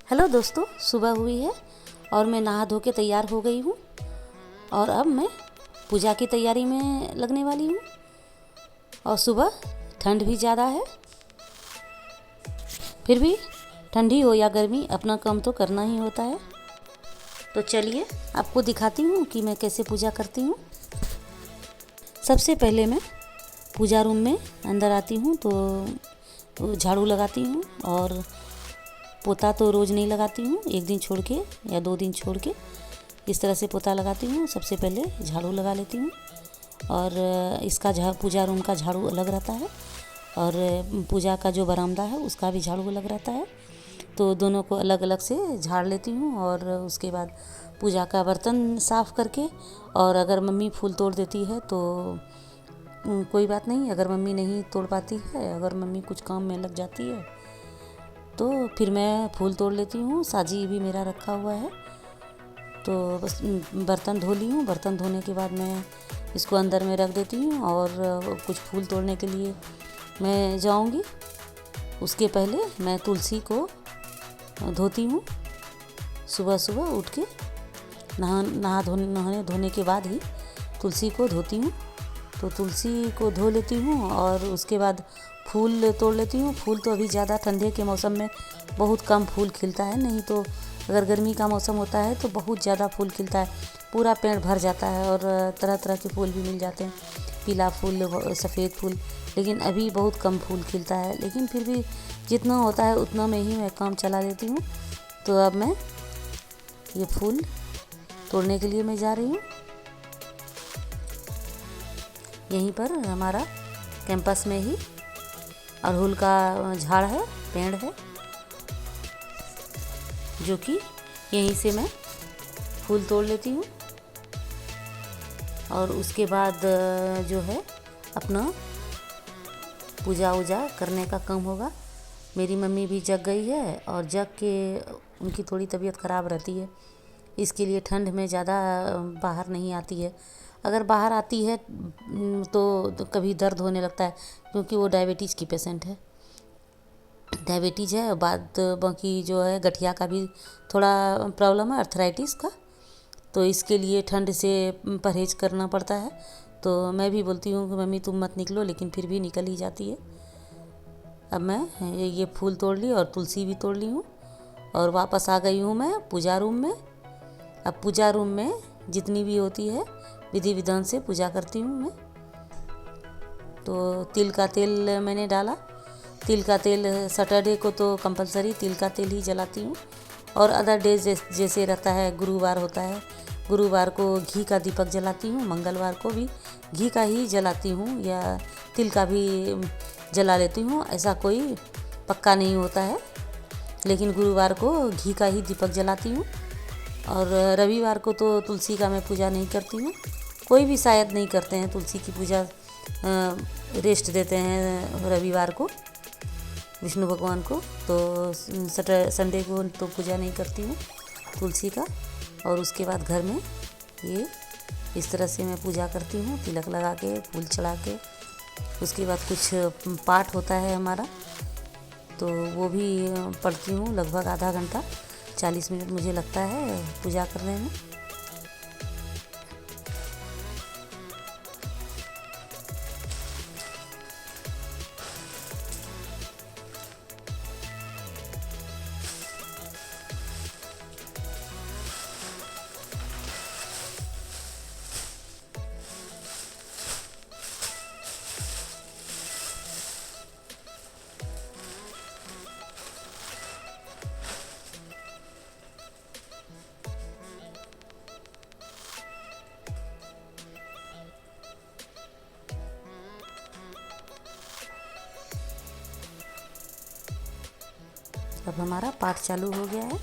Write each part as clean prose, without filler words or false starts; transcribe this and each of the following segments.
Hello दोस्तों, सुबह हुई है और मैं नहा धो के तैयार हो गई हूँ और अब मैं पूजा की तैयारी में लगने वाली हूँ। और सुबह ठंड भी ज़्यादा है, फिर भी ठंडी हो या गर्मी अपना काम तो करना ही होता है। तो चलिए आपको दिखाती हूँ कि मैं कैसे पूजा करती हूँ। सबसे पहले मैं पूजा रूम में अंदर आती हूँ तो झाड़ू लगाती हूँ और पोता तो रोज़ नहीं लगाती हूँ, एक दिन छोड़ के या 2 दिन छोड़ के इस तरह से पोता लगाती हूँ। सबसे पहले झाड़ू लगा लेती हूँ और इसका पूजा रूम का झाड़ू अलग रहता है और पूजा का जो बरामदा है उसका भी झाड़ू अलग रहता है। तो दोनों को अलग अलग से झाड़ लेती हूँ और उसके बाद पूजा का बर्तन साफ़ करके, और अगर मम्मी फूल तोड़ देती है तो कोई बात नहीं, अगर मम्मी नहीं तोड़ पाती है, अगर मम्मी कुछ काम में लग जाती है तो फिर मैं फूल तोड़ लेती हूँ। साजी भी मेरा रखा हुआ है। तो बस बर्तन धो ली हूँ। बर्तन धोने के बाद मैं इसको अंदर में रख देती हूँ और कुछ फूल तोड़ने के लिए मैं जाऊँगी। उसके पहले मैं तुलसी को धोती हूँ। सुबह सुबह उठ के नहाने धोने के बाद ही तुलसी को धोती हूँ। तो तुलसी को धो लेती हूँ और उसके बाद फूल तोड़ लेती हूँ। फूल तो अभी ज़्यादा ठंडे के मौसम में बहुत कम फूल खिलता है, नहीं तो अगर गर्मी का मौसम होता है तो बहुत ज़्यादा फूल खिलता है, पूरा पेड़ भर जाता है और तरह तरह के फूल भी मिल जाते हैं, पीला फूल, सफ़ेद फूल। लेकिन अभी बहुत कम फूल खिलता है, लेकिन फिर भी जितना होता है उतना में ही मैं काम चला लेती हूँ। तो अब मैं ये फूल तोड़ने के लिए मैं जा रही हूँ। यहीं पर हमारा कैंपस में ही अड़हुल का झाड़ है, पेड़ है, जो कि यहीं से मैं फूल तोड़ लेती हूँ। और उसके बाद जो है अपना पूजा वूजा करने का काम होगा। मेरी मम्मी भी जग गई है और जग के उनकी थोड़ी तबीयत ख़राब रहती है, इसके लिए ठंड में ज़्यादा बाहर नहीं आती है। अगर बाहर आती है तो कभी दर्द होने लगता है, क्योंकि वो डायबिटीज़ की पेशेंट है। डायबिटीज़ है, बाकी जो है गठिया का भी थोड़ा प्रॉब्लम है, अर्थराइटिस का। तो इसके लिए ठंड से परहेज़ करना पड़ता है। तो मैं भी बोलती हूँ कि मम्मी तुम मत निकलो, लेकिन फिर भी निकल ही जाती है। अब मैं ये फूल तोड़ ली और तुलसी भी तोड़ ली हूँ और वापस आ गई हूँ मैं पूजा रूम में। अब पूजा रूम में जितनी भी होती है विधि विधान से पूजा करती हूँ मैं। तो तिल का तेल मैंने डाला। तिल का तेल सैटरडे को तो कंपलसरी तिल का तेल ही जलाती हूँ, और अदर डे जैसे रहता है, गुरुवार होता है, गुरुवार को घी का दीपक जलाती हूँ, मंगलवार को भी घी का ही जलाती हूँ या तिल का भी जला लेती हूँ। ऐसा कोई पक्का नहीं होता है, लेकिन गुरुवार को घी का ही दीपक जलाती हूँ। और रविवार को तो तुलसी का मैं पूजा नहीं करती हूँ, कोई भी शायद नहीं करते हैं तुलसी की पूजा, रेस्ट देते हैं रविवार को विष्णु भगवान को। तो संडे को तो पूजा नहीं करती हूँ तुलसी का। और उसके बाद घर में ये इस तरह से मैं पूजा करती हूँ, तिलक लगा के, फूल चढ़ा के। उसके बाद कुछ पाठ होता है हमारा, तो वो भी पढ़ती हूँ। लगभग आधा घंटा 40 मिनट मुझे लगता है पूजा करने में। अब हमारा पाठ चालू हो गया है।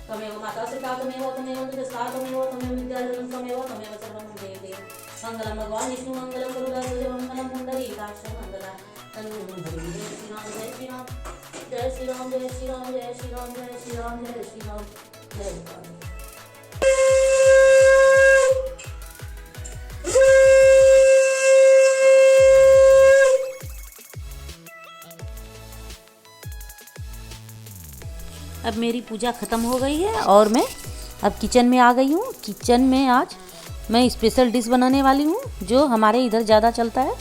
त्वमेव माता पिता त्वमेव त्वमेव जगत्स्था त्वमेव त्वमेव विद्याधरं त्वमेव त्वमेव सर्वं जयते। मंगलम भगवान विष्णु मंगलम गरुडाध्वज मंगलम पुंडरीकाक्ष मंगलम जय श्री राम जय श्री राम जय श्री राम जय श्री राम जय श्री राम जय श्री राम जय श्री राम जय राम। अब मेरी पूजा ख़त्म हो गई है और मैं अब किचन में आ गई हूँ। किचन में आज मैं स्पेशल डिश बनाने वाली हूँ जो हमारे इधर ज़्यादा चलता है।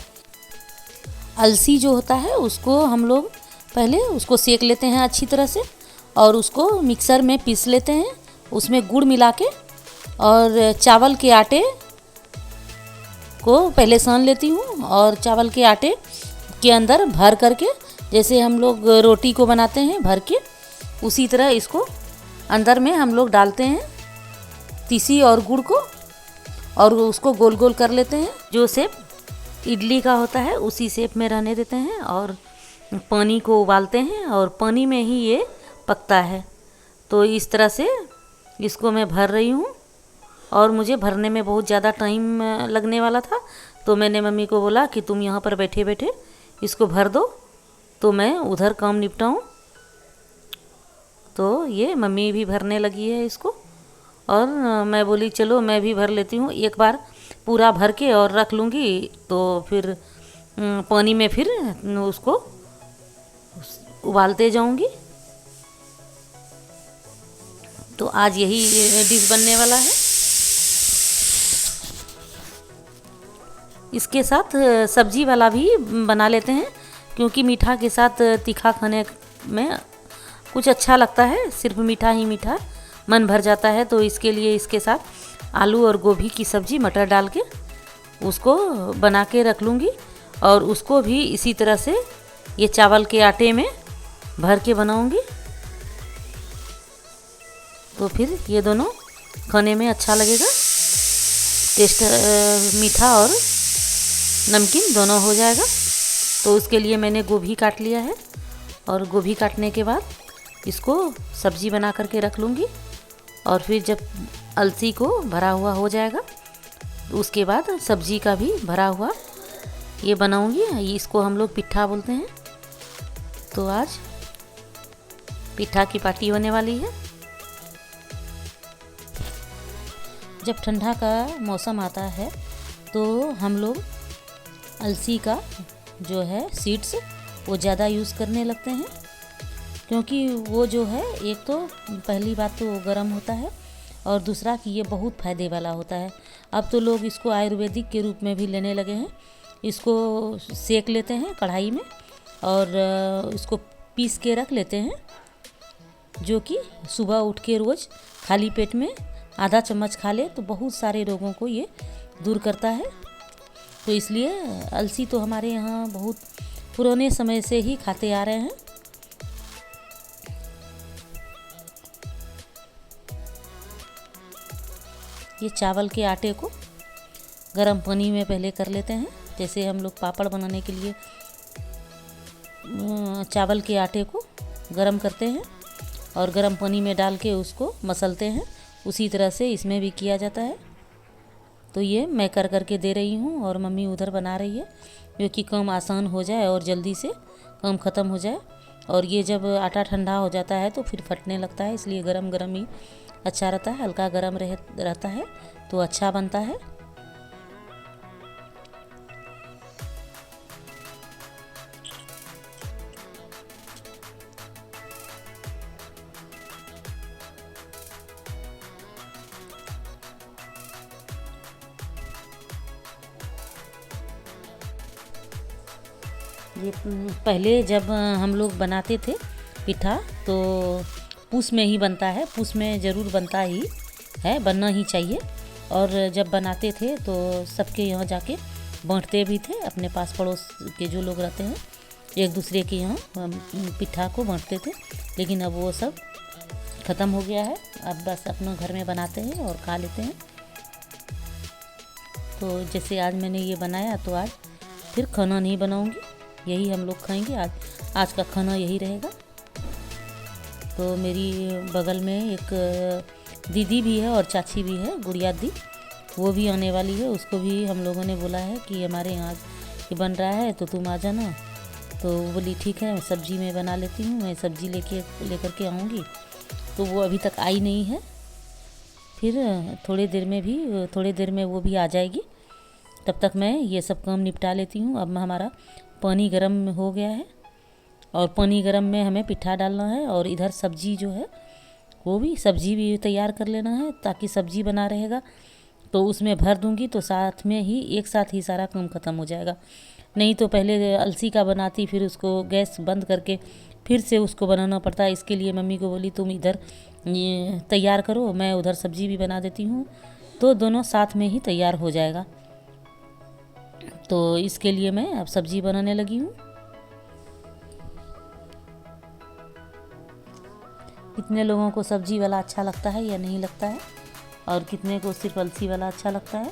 अलसी जो होता है उसको हम लोग पहले उसको सेक लेते हैं अच्छी तरह से और उसको मिक्सर में पीस लेते हैं, उसमें गुड़ मिला के, और चावल के आटे को पहले सान लेती हूँ और चावल के आटे के अंदर भर करके, जैसे हम लोग रोटी को बनाते हैं भर के, उसी तरह इसको अंदर में हम लोग डालते हैं तीसी और गुड़ को, और उसको गोल गोल कर लेते हैं। जो शेप इडली का होता है उसी शेप में रहने देते हैं और पानी को उबालते हैं और पानी में ही ये पकता है। तो इस तरह से इसको मैं भर रही हूँ और मुझे भरने में बहुत ज़्यादा टाइम लगने वाला था, तो मैंने मम्मी को बोला कि तुम यहाँ पर बैठे बैठे इसको भर दो तो मैं उधर काम निपटाऊँ। तो ये मम्मी भी भरने लगी है इसको और मैं बोली चलो मैं भी भर लेती हूँ, एक बार पूरा भर के और रख लूँगी तो फिर पानी में फिर उसको उबालते जाऊँगी। तो आज यही डिश बनने वाला है। इसके साथ सब्जी वाला भी बना लेते हैं क्योंकि मीठा के साथ तीखा खाने में कुछ अच्छा लगता है, सिर्फ मीठा ही मीठा मन भर जाता है। तो इसके लिए इसके साथ आलू और गोभी की सब्ज़ी मटर डाल के उसको बना के रख लूँगी और उसको भी इसी तरह से ये चावल के आटे में भर के बनाऊँगी। तो फिर ये दोनों खाने में अच्छा लगेगा, टेस्ट मीठा और नमकीन दोनों हो जाएगा। तो उसके लिए मैंने गोभी काट लिया है और गोभी काटने के बाद इसको सब्ज़ी बना करके रख लूँगी और फिर जब अलसी को भरा हुआ हो जाएगा तो उसके बाद सब्ज़ी का भी भरा हुआ ये बनाऊँगी। इसको हम लोग पिट्ठा बोलते हैं। तो आज पिट्ठा की पार्टी होने वाली है। जब ठंडा का मौसम आता है तो हम लोग अलसी का जो है सीड्स वो ज़्यादा यूज़ करने लगते हैं क्योंकि वो जो है एक तो पहली बात तो गर्म होता है और दूसरा कि ये बहुत फ़ायदे वाला होता है। अब तो लोग इसको आयुर्वेदिक के रूप में भी लेने लगे हैं। इसको सेक लेते हैं कढ़ाई में और इसको पीस के रख लेते हैं, जो कि सुबह उठ के रोज़ खाली पेट में आधा चम्मच खा ले तो बहुत सारे रोगों को ये दूर करता है। तो इसलिए अलसी तो हमारे यहाँ बहुत पुराने समय से ही खाते आ रहे हैं। ये चावल के आटे को गर्म पानी में पहले कर लेते हैं, जैसे हम लोग पापड़ बनाने के लिए चावल के आटे को गर्म करते हैं और गर्म पानी में डाल के उसको मसलते हैं, उसी तरह से इसमें भी किया जाता है। तो ये मैं कर करके दे रही हूँ और मम्मी उधर बना रही है, क्योंकि काम आसान हो जाए और जल्दी से काम ख़त्म हो जाए। और ये जब आटा ठंडा हो जाता है तो फिर फटने लगता है, इसलिए गरम गरम ही अच्छा रहता है, हल्का गरम रहता है तो अच्छा बनता है। ये पहले जब हम लोग बनाते थे पिट्ठा तो पूस में ही बनता है, पूस में ज़रूर बनता ही है, बनना ही चाहिए। और जब बनाते थे तो सबके यहाँ जाके बांटते भी थे, अपने पास पड़ोस के जो लोग रहते हैं एक दूसरे के यहाँ पिट्ठा को बांटते थे। लेकिन अब वो सब ख़त्म हो गया है, अब बस अपने घर में बनाते हैं और खा लेते हैं। तो जैसे आज मैंने ये बनाया तो आज फिर खाना नहीं बनाऊंगी, यही हम लोग खाएंगे। आज का खाना यही रहेगा। तो मेरी बगल में एक दीदी भी है और चाची भी है, गुड़िया दी, वो भी आने वाली है। उसको भी हम लोगों ने बोला है कि हमारे यहाँ ये बन रहा है तो तुम आ जाना। तो वो बोली ठीक है, सब्ज़ी मैं बना लेती हूँ, मैं सब्ज़ी लेकर के आऊँगी। तो वो अभी तक आई नहीं है, फिर थोड़ी देर में वो भी आ जाएगी। तब तक मैं ये सब काम निपटा लेती हूँ। अब हमारा पानी गर्म हो गया है और पानी गर्म में हमें पिठा डालना है, और इधर सब्ज़ी जो है वो भी सब्ज़ी भी तैयार कर लेना है ताकि सब्ज़ी बना रहेगा तो उसमें भर दूंगी तो साथ में ही एक साथ ही सारा काम ख़त्म हो जाएगा। नहीं तो पहले अलसी का बनाती, फिर उसको गैस बंद करके फिर से उसको बनाना पड़ता है। इसके लिए मम्मी को बोली तुम इधर ये तैयार करो, मैं उधर सब्ज़ी भी बना देती हूँ, तो दोनों साथ में ही तैयार हो जाएगा। तो इसके लिए मैं अब सब्ज़ी बनाने लगी हूँ। कितने लोगों को सब्ज़ी वाला अच्छा लगता है या नहीं लगता है, और कितने को सिर्फ अलसी वाला अच्छा लगता है।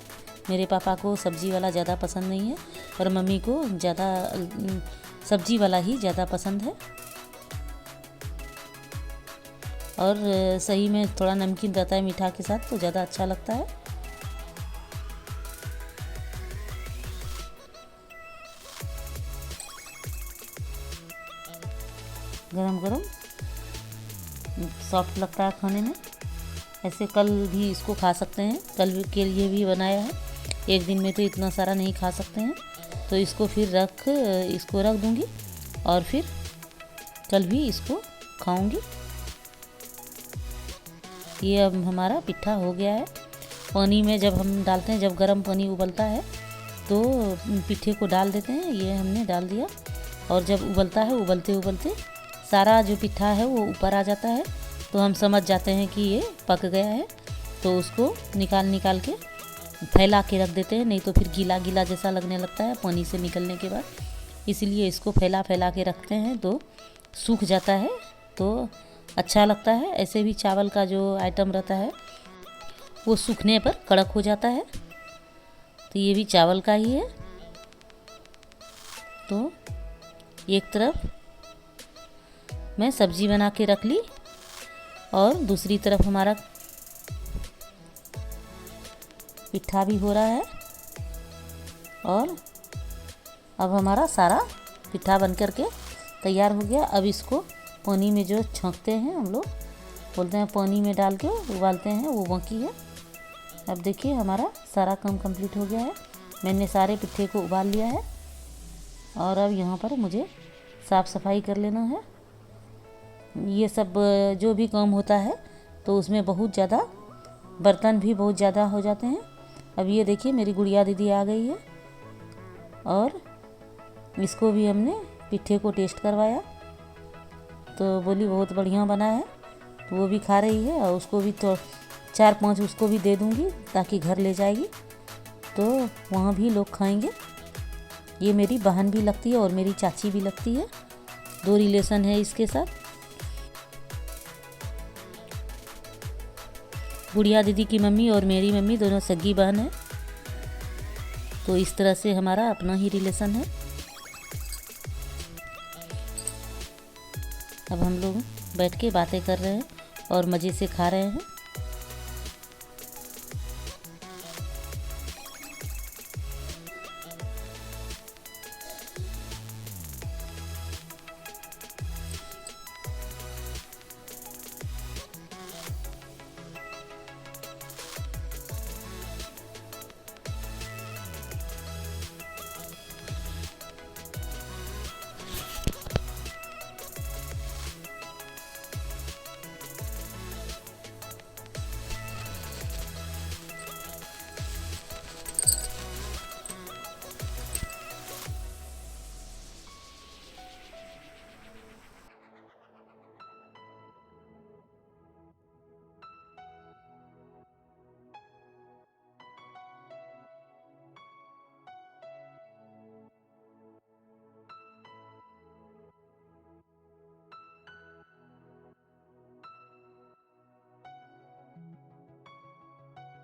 मेरे पापा को सब्ज़ी वाला ज़्यादा पसंद नहीं है और मम्मी को ज़्यादा सब्ज़ी वाला ही ज़्यादा पसंद है। और सही में थोड़ा नमकीन रहता है मीठा के साथ तो ज़्यादा अच्छा लगता है। गरम गरम सॉफ्ट लगता है खाने में। ऐसे कल भी इसको खा सकते हैं, कल के लिए भी बनाया है। एक दिन में तो इतना सारा नहीं खा सकते हैं, तो इसको फिर रख दूंगी और फिर कल भी इसको खाऊंगी। ये अब हमारा पिट्ठा हो गया है। पानी में जब हम डालते हैं, जब गर्म पानी उबलता है तो पिट्ठे को डाल देते हैं। ये हमने डाल दिया और जब उबलता है, उबलते उबलते सारा जो पिट्ठा है वो ऊपर आ जाता है, तो हम समझ जाते हैं कि ये पक गया है। तो उसको निकाल के फैला के रख देते हैं, नहीं तो फिर गीला गीला जैसा लगने लगता है पानी से निकलने के बाद। इसलिए इसको फैला के रखते हैं तो सूख जाता है, तो अच्छा लगता है। ऐसे भी चावल का जो आइटम रहता है वो सूखने पर कड़क हो जाता है, तो ये भी चावल का ही है। तो एक तरफ मैं सब्ज़ी बना के रख ली और दूसरी तरफ हमारा पिट्ठा भी हो रहा है। और अब हमारा सारा पिट्ठा बन कर के तैयार हो गया। अब इसको पानी में जो छौंकते हैं, हम लोग बोलते हैं पानी में डाल के उबालते हैं, वो बाकी है। अब देखिए हमारा सारा काम कंप्लीट हो गया है। मैंने सारे पिट्ठे को उबाल लिया है और अब यहाँ पर मुझे साफ़ सफाई कर लेना है। ये सब जो भी काम होता है तो उसमें बहुत ज़्यादा बर्तन भी बहुत ज़्यादा हो जाते हैं। अब ये देखिए मेरी गुड़िया दीदी आ गई है और इसको भी हमने पिट्ठे को टेस्ट करवाया, तो बोली बहुत बढ़िया बना है, तो वो भी खा रही है। और उसको भी तो 4-5 उसको भी दे दूँगी ताकि घर ले जाएगी, तो वहाँ भी लोग खाएंगे। ये मेरी बहन भी लगती है और मेरी चाची भी लगती है, 2 रिलेशन है इसके साथ। गुड़िया दीदी की मम्मी और मेरी मम्मी दोनों सगी बहन है, तो इस तरह से हमारा अपना ही रिलेशन है। अब हम लोग बैठ के बातें कर रहे हैं और मज़े से खा रहे हैं।